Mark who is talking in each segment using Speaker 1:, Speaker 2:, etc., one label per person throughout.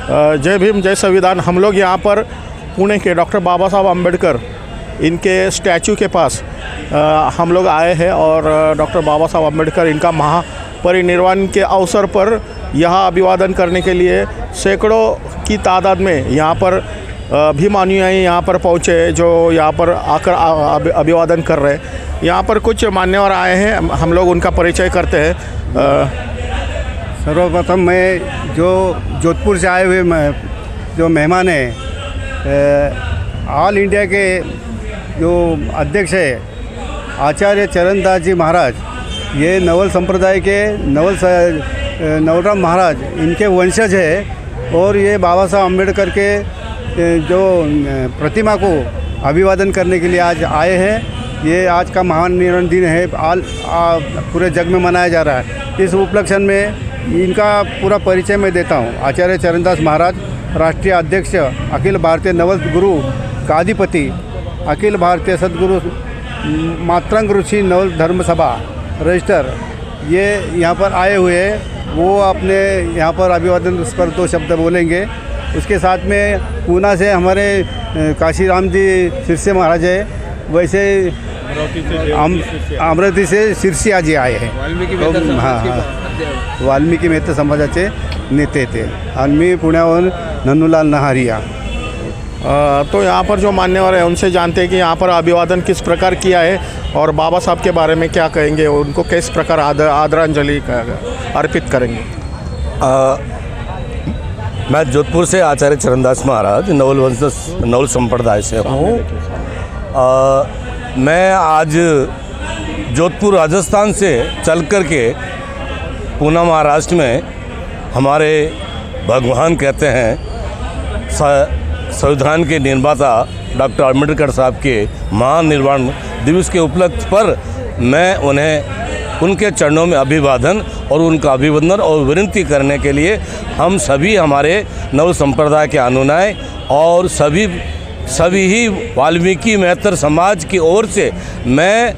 Speaker 1: जय भीम जय संविधान। हम लोग यहाँ पर पुणे के डॉक्टर बाबा साहब अम्बेडकर इनके स्टैचू के पास हम लोग आए हैं और डॉक्टर बाबा साहब अम्बेडकर इनका महापरिनिर्वाण के अवसर पर यहाँ अभिवादन करने के लिए सैकड़ों की तादाद में यहाँ पर भीम अनुयायी यहाँ पर पहुँचे, जो यहाँ पर आकर अभिवादन कर रहे हैं। यहाँ पर कुछ मान्यवर आए हैं, हम लोग उनका परिचय करते हैं।
Speaker 2: सर्वप्रथम मैं जो जोधपुर से आए हुए जो मेहमान हैं, ऑल इंडिया के जो अध्यक्ष है आचार्य चरणदास जी महाराज, ये नवल संप्रदाय के नवलराम महाराज इनके वंशज है और ये बाबा साहब अम्बेडकर के जो प्रतिमा को अभिवादन करने के लिए आज आए हैं। ये आज का महानिर्वाण दिन है, पूरे जग में मनाया जा रहा है। इस उपलक्ष्य में इनका पूरा परिचय मैं देता हूँ। आचार्य चरणदास महाराज राष्ट्रीय अध्यक्ष, अखिल भारतीय नवल गुरु गादीपति, अखिल भारतीय सदगुरु मातंग ऋषि नवल धर्म सभा रजिस्टर, ये यहाँ पर आए हुए हैं। वो अपने यहाँ पर अभिवादन पर 2 शब्द बोलेंगे। उसके साथ में पूना से हमारे काशीराम जी सिरसे महाराज है, वैसे अमरावती से सिरसिया जी आए हैं। वाल्मिकी मेहता समाजाचे नेते थे आणि मी पुण्यावरून नन्नूलाल नहारिया।
Speaker 1: तो यहाँ पर जो मान्यवर है उनसे जानते हैं कि यहाँ पर अभिवादन किस प्रकार किया है और बाबा साहब के बारे में क्या कहेंगे, उनको किस प्रकार आदरांजलि अर्पित करेंगे।
Speaker 3: मैं जोधपुर से आचार्य चरणदास महाराज नवल संप्रदाय से हूँ। मैं आज जोधपुर राजस्थान से चल कर के पूना महाराष्ट्र में हमारे भगवान कहते हैं संविधान के निर्माता डॉक्टर अम्बेडकर साहब के महानिर्वाण दिवस के उपलक्ष्य पर मैं उन्हें उनके चरणों में अभिवादन और उनका अभिवंदन और विनती करने के लिए हम सभी हमारे नव संप्रदाय के अनुयायी और सभी ही वाल्मीकि मेहतर समाज की ओर से मैं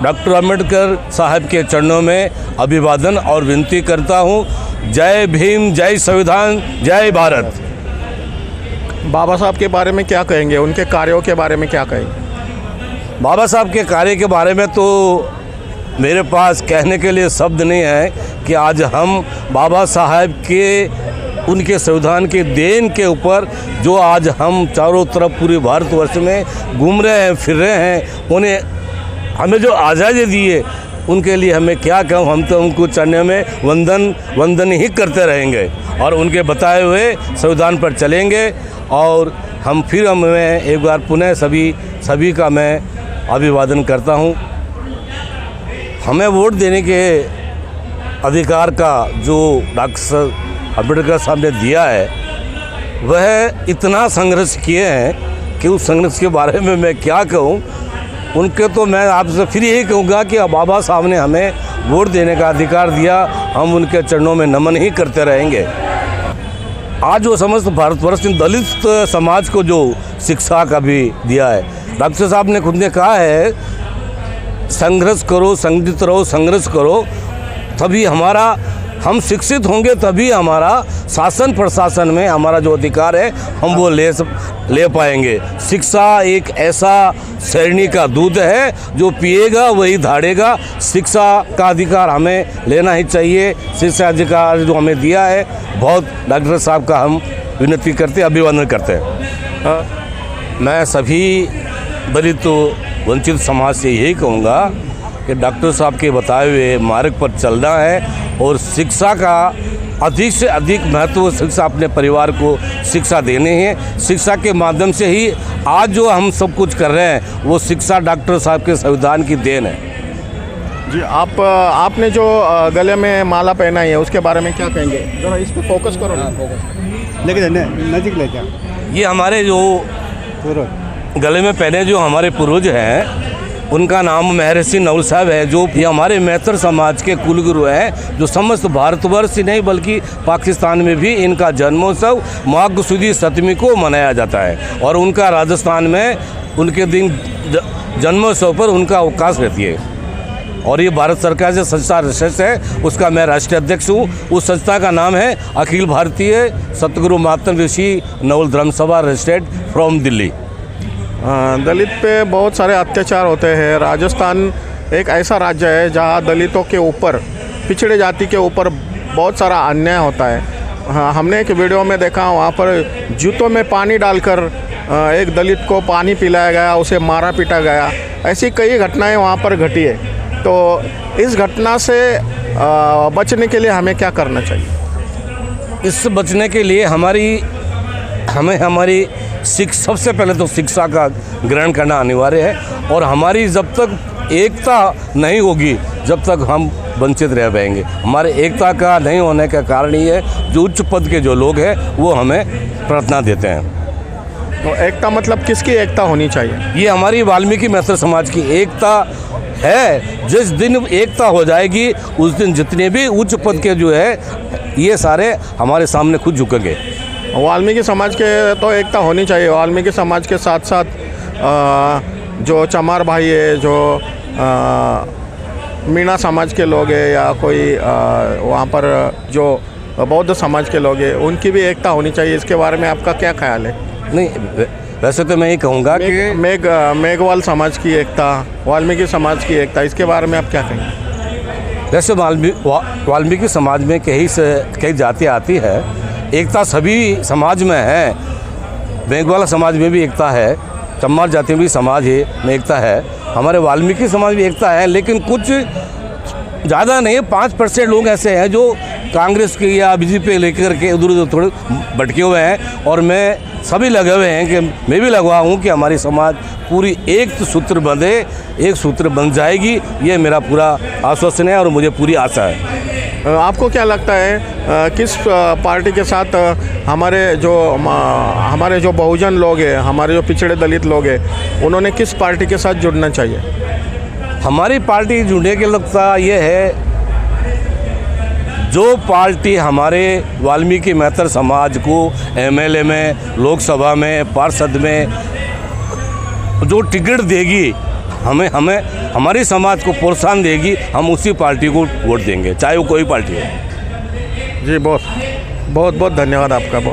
Speaker 3: डॉक्टर अम्बेडकर साहब के चरणों में अभिवादन और विनती करता हूँ। जय भीम जय संविधान जय भारत।
Speaker 1: बाबा साहब के बारे में क्या कहेंगे, उनके कार्यों के बारे में क्या कहेंगे।
Speaker 3: बाबा साहब के कार्य के बारे में तो मेरे पास कहने के लिए शब्द नहीं है कि आज हम बाबा साहब के उनके संविधान के देन के ऊपर जो आज हम चारों तरफ पूरे भारतवर्ष में घूम रहे हैं, फिर रहे हैं, उन्हें हमें जो आज़ादी दी है उनके लिए हमें क्या कहूँ। हम तो उनको चरणों में वंदन ही करते रहेंगे और उनके बताए हुए संविधान पर चलेंगे। और मैं एक बार पुनः सभी का मैं अभिवादन करता हूँ। हमें वोट देने के अधिकार का जो डॉक्टर अम्बेडकर साहब ने दिया है, वह इतना संघर्ष किए हैं कि उस संघर्ष के बारे में मैं क्या कहूँ। उनके तो मैं आपसे फिर यही कहूँगा कि बाबा साहब ने हमें वोट देने का अधिकार दिया, हम उनके चरणों में नमन ही करते रहेंगे। आज वो समस्त भारतवर्ष में दलित समाज को जो शिक्षा का भी दिया है, डॉक्टर साहब ने खुद ने कहा है, संघर्ष करो, संगठित रहो, संघर्ष करो, तभी हम शिक्षित होंगे, तभी हमारा शासन प्रशासन में हमारा जो अधिकार है हम वो ले पाएंगे। शिक्षा एक ऐसा श्रेणी का दूध है जो पिएगा वही धाड़ेगा। शिक्षा का अधिकार हमें लेना ही चाहिए। शिक्षा अधिकार जो हमें दिया है, बहुत डॉक्टर साहब का हम विनती करते, अभिवादन करते हैं। मैं सभी दलित वंचित समाज से यही कहूँगा कि डॉक्टर साहब के बताए हुए मार्ग पर चलना है और शिक्षा का अधिक से अधिक महत्व, शिक्षा अपने परिवार को शिक्षा देनी है। शिक्षा के माध्यम से ही आज जो हम सब कुछ कर रहे हैं वो शिक्षा डॉक्टर साहब के संविधान की देन है।
Speaker 1: जी, आपने जो गले में माला पहनाई है उसके बारे में क्या कहेंगे, जरा इस पे फोकस करो ना।
Speaker 2: लेकिन नजीक ले जा।
Speaker 3: ये हमारे जो गले में पहने जो हमारे पूर्वज हैं, उनका नाम महर्षि नवल साहब है, जो ये हमारे मेहतर समाज के कुलगुरु हैं, जो समस्त भारतवर्ष ही नहीं बल्कि पाकिस्तान में भी इनका जन्मोत्सव माघ सुदी 7वीं को मनाया जाता है। और उनका राजस्थान में उनके दिन जन्मोत्सव पर उनका अवकाश रहती है। और ये भारत सरकार से संस्था रिसर्च है, उसका मैं राष्ट्रीय अध्यक्ष हूँ। उस संस्था का नाम है अखिल भारतीय सतगुरु महात्मा ऋषि नवल धर्म सभा रजिस्टर्ड फ्रॉम दिल्ली।
Speaker 1: दलित पे बहुत सारे अत्याचार होते हैं। राजस्थान एक ऐसा राज्य है जहाँ दलितों के ऊपर, पिछड़े जाति के ऊपर बहुत सारा अन्याय होता है। हाँ, हमने एक वीडियो में देखा, वहाँ पर जूतों में पानी डालकर एक दलित को पानी पिलाया गया, उसे मारा पीटा गया। ऐसी कई घटनाएं वहाँ पर घटी है। तो इस घटना से बचने के लिए हमें क्या करना चाहिए?
Speaker 3: इससे बचने के लिए हमें हमारी सबसे पहले तो शिक्षा का ग्रहण करना अनिवार्य है। और हमारी जब तक एकता नहीं होगी, जब तक हम वंचित रह पाएंगे। हमारे एकता का नहीं होने का कारण ये है, जो उच्च पद के जो लोग हैं वो हमें प्रार्थना देते हैं।
Speaker 1: तो एकता मतलब किसकी एकता होनी चाहिए?
Speaker 3: ये हमारी वाल्मीकि मैत्र समाज की एकता है। जिस दिन एकता हो जाएगी, उस दिन जितने भी उच्च पद के जो है ये सारे हमारे सामने खुद झुकेंगे।
Speaker 1: वाल्मीकि समाज के तो एकता होनी चाहिए। वाल्मीकि समाज के साथ साथ जो चमार भाई है, जो मीणा समाज के लोग हैं, या कोई वहाँ पर जो बौद्ध समाज के लोग हैं, उनकी भी एकता होनी चाहिए। इसके बारे में आपका क्या ख्याल है?
Speaker 3: नहीं, वैसे तो मैं ये कहूँगा कि
Speaker 1: मेघवाल समाज की एकता, वाल्मीकि समाज की एकता, इसके बारे में आप क्या कहेंगे?
Speaker 3: वैसे वाल्मीकि समाज में कई जातियाँ आती है। एकता सभी समाज में है। मेघवाला समाज में भी एकता है, चम्मार जाति में भी समाज में एकता है, हमारे वाल्मीकि समाज में एकता है। लेकिन कुछ ज़्यादा नहीं, 5% लोग ऐसे हैं जो कांग्रेस के या बीजेपी लेकर के उधर उधर थोड़े भटके हुए हैं। और मैं सभी लगे हुए हैं कि मैं भी लगा हूँ कि हमारी समाज पूरी एक सूत्र बंधे, एक सूत्र बन जाएगी। ये मेरा पूरा आश्वासन है और मुझे पूरी आशा है।
Speaker 1: आपको क्या लगता है किस पार्टी के साथ हमारे जो बहुजन लोग हैं, हमारे जो पिछड़े दलित लोग हैं, उन्होंने किस पार्टी के साथ जुड़ना चाहिए?
Speaker 3: हमारी पार्टी जुड़ने के लगता ये है, जो पार्टी हमारे वाल्मीकि मैत्र समाज को एमएलए में, लोकसभा में, पार्षद में जो टिकट देगी, हमें हमारी समाज को प्रोत्साहन देगी, हम उसी पार्टी को वोट देंगे, चाहे वो कोई पार्टी हो।
Speaker 1: जी, बहुत बहुत धन्यवाद आपका। बहुत